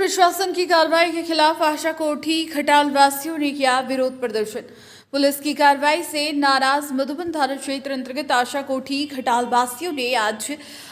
प्रशासन की कार्रवाई के खिलाफ आशा कोठी खटाल वासियों ने किया विरोध प्रदर्शन। पुलिस की कार्रवाई से नाराज मधुबन थाना क्षेत्र अंतर्गत आशा कोठी खटाल वासियों ने आज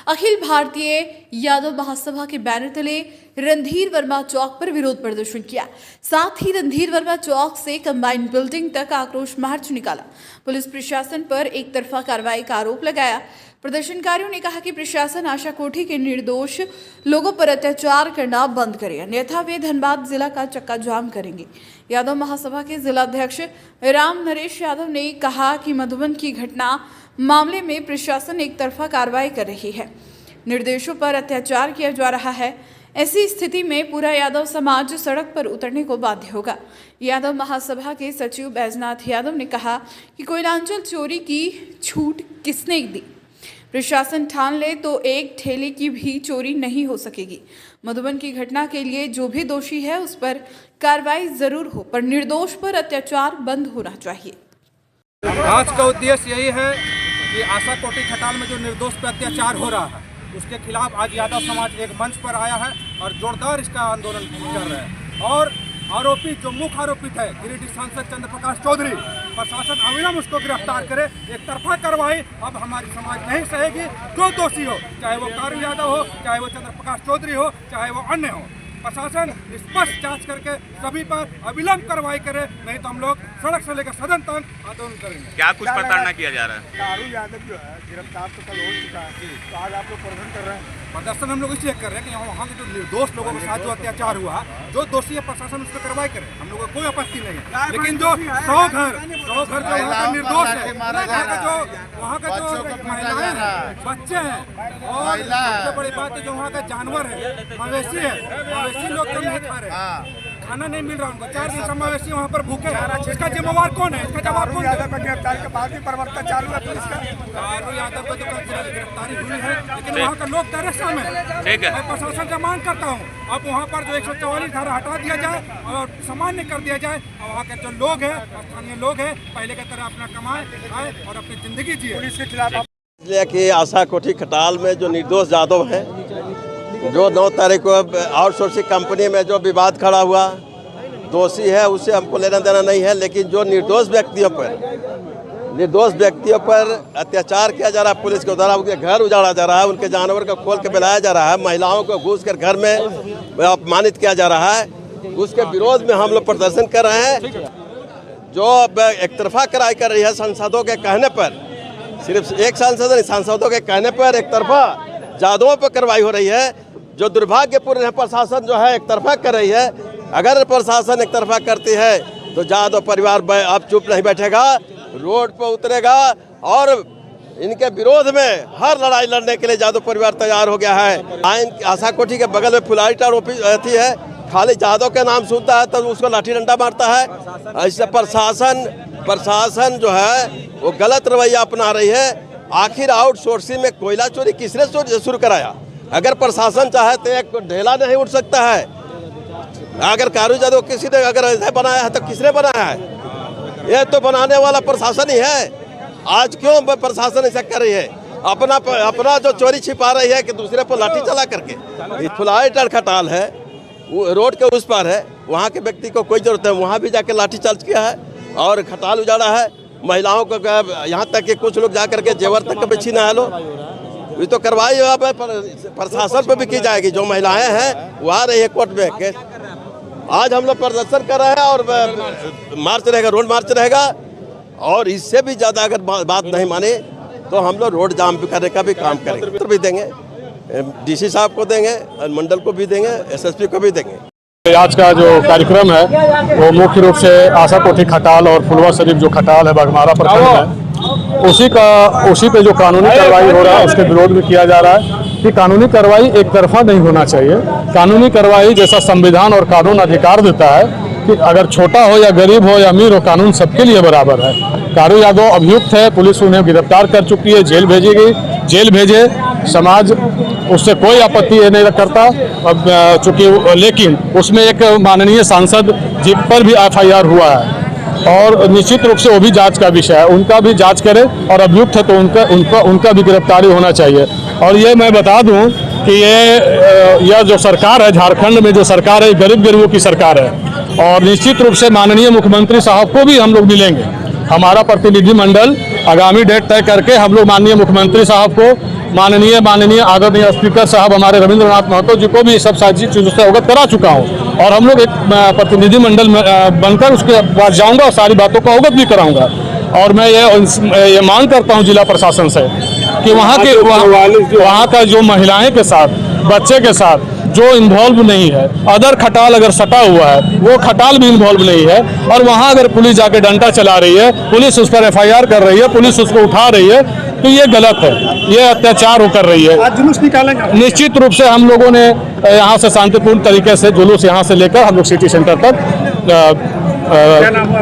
अखिल भारतीय यादव महासभा के बैनर तले रणधीर वर्मा चौक पर विरोध प्रदर्शन किया। साथ ही रणधीर वर्मा चौक से कंबाइंड बिल्डिंग तक आक्रोश मार्च निकाला। पुलिस प्रशासन पर एक तरफा कार्रवाई का आरोप लगाया। प्रदर्शनकारियों ने कहा कि प्रशासन आशा कोठी के निर्दोष लोगों पर अत्याचार करना बंद करे, अन्यथा वे धनबाद जिला का चक्का जाम करेंगे। यादव महासभा के जिलाध्यक्ष राम नरेश यादव ने कहा कि मधुबन की घटना मामले में प्रशासन एक तरफा कार्रवाई कर रही है, निर्देशों पर अत्याचार किया जा रहा है। ऐसी स्थिति में पूरा यादव समाज सड़क पर उतरने को बाध्य होगा। यादव महासभा के सचिव बैजनाथ यादव ने कहा कि कोयलांचल चोरी की छूट किसने दी? प्रशासन ठान ले तो एक ठेले की भी चोरी नहीं हो सकेगी। मधुबन की घटना के लिए जो भी दोषी है उस पर कार्रवाई जरूर हो, पर निर्दोष पर अत्याचार बंद होना चाहिए। आज का उद्देश्य यही है कि आशा कोठी खटाल में जो निर्दोष पर अत्याचार हो रहा है उसके खिलाफ आज यादव समाज एक मंच पर आया है और जोरदार इसका आंदोलन कर रहे हैं। और आरोपी जो मुख्य आरोपित है गिरिडीह सांसद चंद्र प्रकाश चौधरी, प्रशासन अविलंब उसको गिरफ्तार करे। एक तरफा कार्रवाई अब हमारी समाज नहीं सहेगी। जो दोषी हो, चाहे वो कारू यादव हो, चाहे वो चंद्र प्रकाश चौधरी हो, चाहे वो अन्य हो, प्रशासन स्पष्ट जांच करके सभी पर अविलंब कार्रवाई करे, नहीं तो हम लोग सड़क से लेकर सदन तक आंदोलन करेंगे। क्या कुछ प्रताड़ना किया जा रहा है? कारू यादव जो है गिरफ्तार तो कल हो चुका है, तो आज आप लोग प्रदर्शन कर रहे हैं। प्रदर्शन हम लोग इसलिए कर रहे हैं कि वहाँ के जो निर्दोष लोगों के साथ जो अत्याचार हुआ, जो दोषी है प्रशासन उस पर कार्रवाई करे, हम लोगों को कोई आपत्ति नहीं है। लेकिन जो 100 घर जो वहाँ का निर्दोष है, वहाँ का जो महिलाएं हैं, बच्चे हैं, और सबसे बड़ी बात है जो वहाँ का जानवर है, मवेशी है, मवेशी लोग तो नहीं खा रहे, खाना नहीं मिल रहा उनको। 4 दिन से मवेशी वहाँ पर भूखे हैं। इसका जिम्मेवार कौन है? इसका जवाब कौन यादव की गिरफ्तारी के बाद भी प्रवर्तन चालू है पुलिस का। कारू यादव को तो गिरफ्तारी हुई है, लेकिन वहाँ का लोग दरअसल में ठीक है। मैं प्रशासन से मांग करता हूँ अब वहाँ पर जो 144 धारा हटा दिया जाए और सामान्य कर दिया जाए, और वहाँ के जो लोग हैं, स्थानीय लोग हैं, पहले की तरह अपना कमाए खाए और अपनी जिंदगी जिए। पुलिस के खिलाफ इसलिए कि आशा कोठी खटाल में जो निर्दोष यादव हैं, जो 9 तारीख को आउटसोर्सिंग कंपनी में जो विवाद खड़ा हुआ, दोषी है उससे हमको लेना देना नहीं है। लेकिन जो निर्दोष व्यक्तियों पर अत्याचार किया जा रहा है पुलिस के द्वारा, उनके घर उजाड़ा जा रहा है, उनके जानवर को खोल के बिलाया जा रहा है, महिलाओं को घुस कर घर में अपमानित किया जा रहा है, उसके विरोध में हम लोग प्रदर्शन कर रहे हैं। जो एक तरफा कार्रवाई कर रही है सांसदों के कहने पर, सिर्फ एक सांसद नहीं, सांसदों के कहने पर एक तरफा यादवों पर कार्रवाई हो रही है, जो दुर्भाग्यपूर्ण है। प्रशासन जो है एक तरफा कर रही है। अगर प्रशासन एक तरफा करती है तो यादव परिवार अब चुप नहीं बैठेगा, रोड पर उतरेगा और इनके विरोध में हर लड़ाई लड़ने के लिए यादव परिवार तैयार हो गया है। आशा कोठी के बगल में फुलाइटा रहती है, खाली यादव के नाम सुनता है तो उसको लाठी डंडा मारता है। ऐसे प्रशासन जो है वो गलत रवैया अपना रही है। आखिर आउटसोर्सिंग में कोयला चोरी किसने शुरू कराया? अगर प्रशासन चाहे तो एक ढेला नहीं उठ सकता है। अगर कारू यादव किसी ने अगर ऐसा बनाया है तो किसने बनाया है? ये तो बनाने वाला प्रशासन ही है। आज क्यों प्रशासन ऐसा कर रही है? अपना जो चोरी छिपा रही है कि दूसरे पर लाठी चला करके। फुलाइटा खटाल है, वो रोड के उस पर है, वहाँ के व्यक्ति को कोई जरूरत है, वहाँ भी जाके लाठी चार्ज किया है और खटाल उजाड़ा है। महिलाओं को यहाँ तक कि कुछ लोग जा करके जेवर तक भी छीना है। ये तो कार्रवाई प्रशासन पर भी की जाएगी। जो महिलाएं हैं वो आ रही है कोर्ट में केस। आज हम लोग प्रदर्शन कर रहे हैं और मार्च रहेगा, रोड मार्च रहेगा, और इससे भी ज़्यादा अगर बात नहीं माने तो हम लोग रोड जाम भी करने का भी काम करेंगे। पत्र भी देंगे, डीसी साहब को देंगे, मंडल को भी देंगे, एसएसपी को भी देंगे। आज का जो कार्यक्रम है वो मुख्य रूप से आशा कोठी खटाल और फुलवा शरीफ जो खटाल है बाघमारा प्रखंड है, उसी पे जो कानूनी कार्रवाई हो रहा है उसके विरोध में किया जा रहा है कि कानूनी कार्रवाई एक तरफा नहीं होना चाहिए। कानूनी कार्रवाई जैसा संविधान और कानून अधिकार देता है कि अगर छोटा हो या गरीब हो या अमीर हो, कानून सबके लिए बराबर है। कारू यादव अभियुक्त है, पुलिस उन्हें गिरफ्तार कर चुकी है, जेल भेजे, समाज उससे कोई आपत्ति नहीं करता। अब चूंकि लेकिन उसमें एक माननीय सांसद जी पर भी FIR हुआ है और निश्चित रूप से वो भी जांच का विषय है, उनका भी जांच करें और अभियुक्त है तो उनका भी गिरफ्तारी होना चाहिए। और ये मैं बता दूं कि यह जो सरकार है, झारखंड में जो सरकार है, गरीब गरीबों की सरकार है और निश्चित रूप से माननीय मुख्यमंत्री साहब को भी हम लोग मिलेंगे। हमारा प्रतिनिधिमंडल आगामी डेट तय करके हम लोग माननीय मुख्यमंत्री साहब को, माननीय आदरणीय स्पीकर साहब हमारे रविंद्रनाथ महतो जी को भी सब सारी चीज़ों से अवगत करा चुका हूँ और हम लोग एक प्रतिनिधिमंडल बनकर उसके बाद जाऊँगा और सारी बातों को अवगत भी कराऊँगा। और मैं ये मांग करता हूँ जिला प्रशासन से कि वहाँ का जो महिलाएं के साथ, बच्चे के साथ जो इन्वॉल्व नहीं है, अदर खटाल अगर सटा हुआ है वो खटाल भी इन्वॉल्व नहीं है और वहाँ अगर पुलिस जाके डंडा चला रही है, पुलिस उस पर FIR कर रही है, पुलिस उसको उठा रही है, तो ये गलत है, ये अत्याचार कर रही है। आज जुलूस निकालेंगे? निश्चित रूप से हम लोगों ने यहाँ से शांतिपूर्ण तरीके से जुलूस यहाँ से लेकर हम लोग सिटी सेंटर तक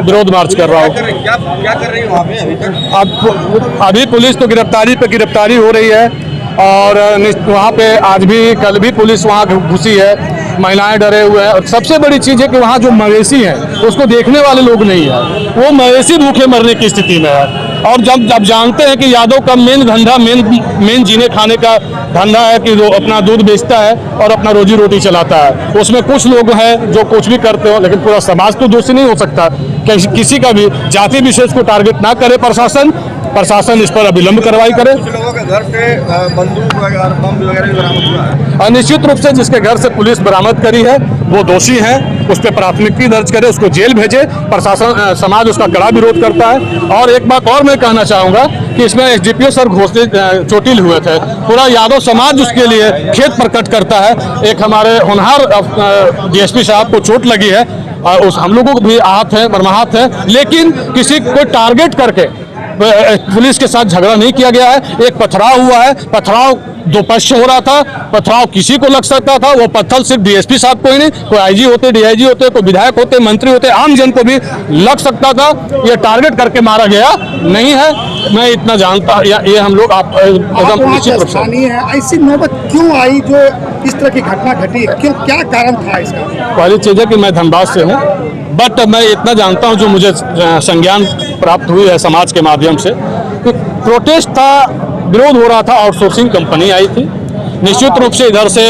विरोध मार्च कर रहा हूँ। क्या कर रही है वहाँ पे अभी तक? अभी पुलिस तो गिरफ्तारी पे गिरफ्तारी हो रही है और वहाँ पे आज भी कल भी पुलिस वहाँ घुसी है, महिलाएं डरे हुए हैं और सबसे बड़ी चीज़ है कि वहाँ जो मवेशी हैं उसको देखने वाले लोग नहीं है, वो मवेशी भूखे मरने की स्थिति में है। और जब जानते हैं कि यादव का मेन धंधा, मेन जीने खाने का धंधा है कि वो अपना दूध बेचता है और अपना रोजी रोटी चलाता है, उसमें कुछ लोग हैं जो कुछ भी करते हो, लेकिन पूरा समाज तो दोषी नहीं हो सकता। किसी का भी जाति विशेष को टारगेट ना करे प्रशासन इस पर अविलंब कार्रवाई करे। कुछ लोगों के घर से बंदूक वगैरह, बम वगैरह भी बरामद हुआ है और निश्चित रूप से जिसके घर से पुलिस बरामद करी है वो दोषी है, उस पर प्राथमिकी दर्ज करे, उसको जेल भेजे। प्रशासन, समाज उसका कड़ा विरोध करता है। और एक बात और मैं कहना चाहूँगा कि इसमें SDPO सर घोषणे चोटिल हुए थे, पूरा यादव समाज उसके लिए खेद प्रकट करता है। एक हमारे होनहार DSP साहब को चोट लगी है और उस हम लोगों को भी आहत है, मरमाहत है, लेकिन किसी को टारगेट करके पुलिस के साथ झगड़ा नहीं किया गया है। एक पथराव हुआ है, पथराव दो पक्ष हो रहा था, पथराव किसी को लग सकता था, वो पत्थर सिर्फ DSP साहब को ही नहीं, कोई IG होते, DIG होते, कोई विधायक होते, मंत्री होते, आम जन को भी लग सकता था। ये टारगेट करके मारा गया नहीं है, मैं इतना जानता। ये हम लोग एकदम निश्चित रूप से, ऐसी नौबत क्यों आई जो इस तरह की घटना घटी है, क्यों, क्या कारण था इसका? पहली चीज़ है कि मैं धनबाद से हूँ, बट मैं इतना जानता हूँ जो मुझे संज्ञान प्राप्त हुई है समाज के माध्यम से कि प्रोटेस्ट था, विरोध हो रहा था, आउटसोर्सिंग कंपनी आई थी। निश्चित रूप से इधर से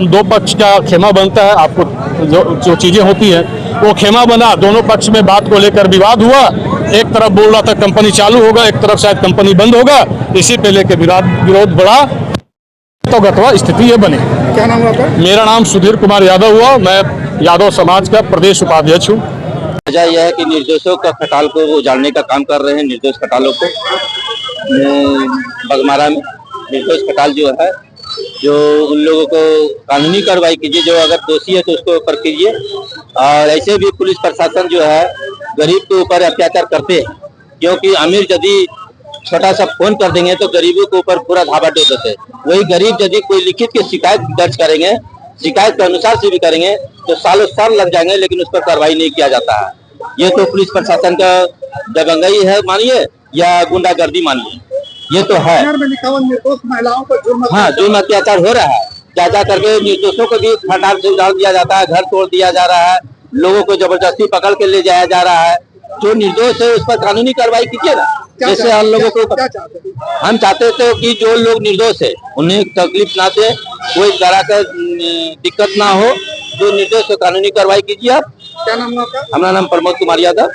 दो पक्ष का खेमा बनता है, आपको जो चीज़ें होती हैं वो खेमा बना, दोनों पक्ष में बात को लेकर विवाद हुआ। एक तरफ बोल रहा था कंपनी चालू होगा, एक तरफ शायद कंपनी बंद होगा, इसी पे लेकर विरोध बढ़ा तो गतवा स्थिति ये बनी। क्या नाम है आपका? मेरा नाम सुधीर कुमार यादव हुआ, मैं यादव समाज का प्रदेश उपाध्यक्ष हूँ। वजह यह है कि निर्दोषों का खटाल को उजाड़ने का काम कर रहे हैं। निर्दोष खटालों को बगमारा में निर्दोष खटाल जो है, जो उन लोगों को कानूनी कार्रवाई कीजिए, जो अगर दोषी है तो उसको ऊपर कीजिए। और ऐसे भी पुलिस प्रशासन जो है गरीब के ऊपर अत्याचार करते हैं, क्योंकि अमीर यदि छोटा सा फोन कर देंगे तो गरीबों के ऊपर पूरा धावा डोल देते हैं। वही गरीब यदि कोई लिखित की शिकायत दर्ज करेंगे, शिकायत के अनुसार से भी करेंगे तो सालों साल लग जाएंगे, लेकिन उस पर कार्रवाई नहीं किया जाता है। ये तो पुलिस प्रशासन का दबंगई है मानिए या गुंडागर्दी मानिए, ये तो है। निर्दोष महिलाओं पर जुर्म, हाँ, जुर्म अत्याचार हो रहा है, जा करके निर्दोषों को भी खटाल से उजाड़ दिया जाता है, घर तोड़ दिया जा रहा है, लोगों को जबरदस्ती पकड़ के ले जाया जा रहा है। जो निर्दोष है उस पर कानूनी कार्रवाई कीजिए ना। जैसे हम लोगों को हम चाहते थे कि जो लोग निर्दोष है उन्हें तकलीफ ना दे, कोई तरह का दिक्कत ना हो, जो निर्दोष है कानूनी कार्रवाई कीजिए आप। क्या नाम है आपका? हमारा नाम प्रमोद कुमार यादव।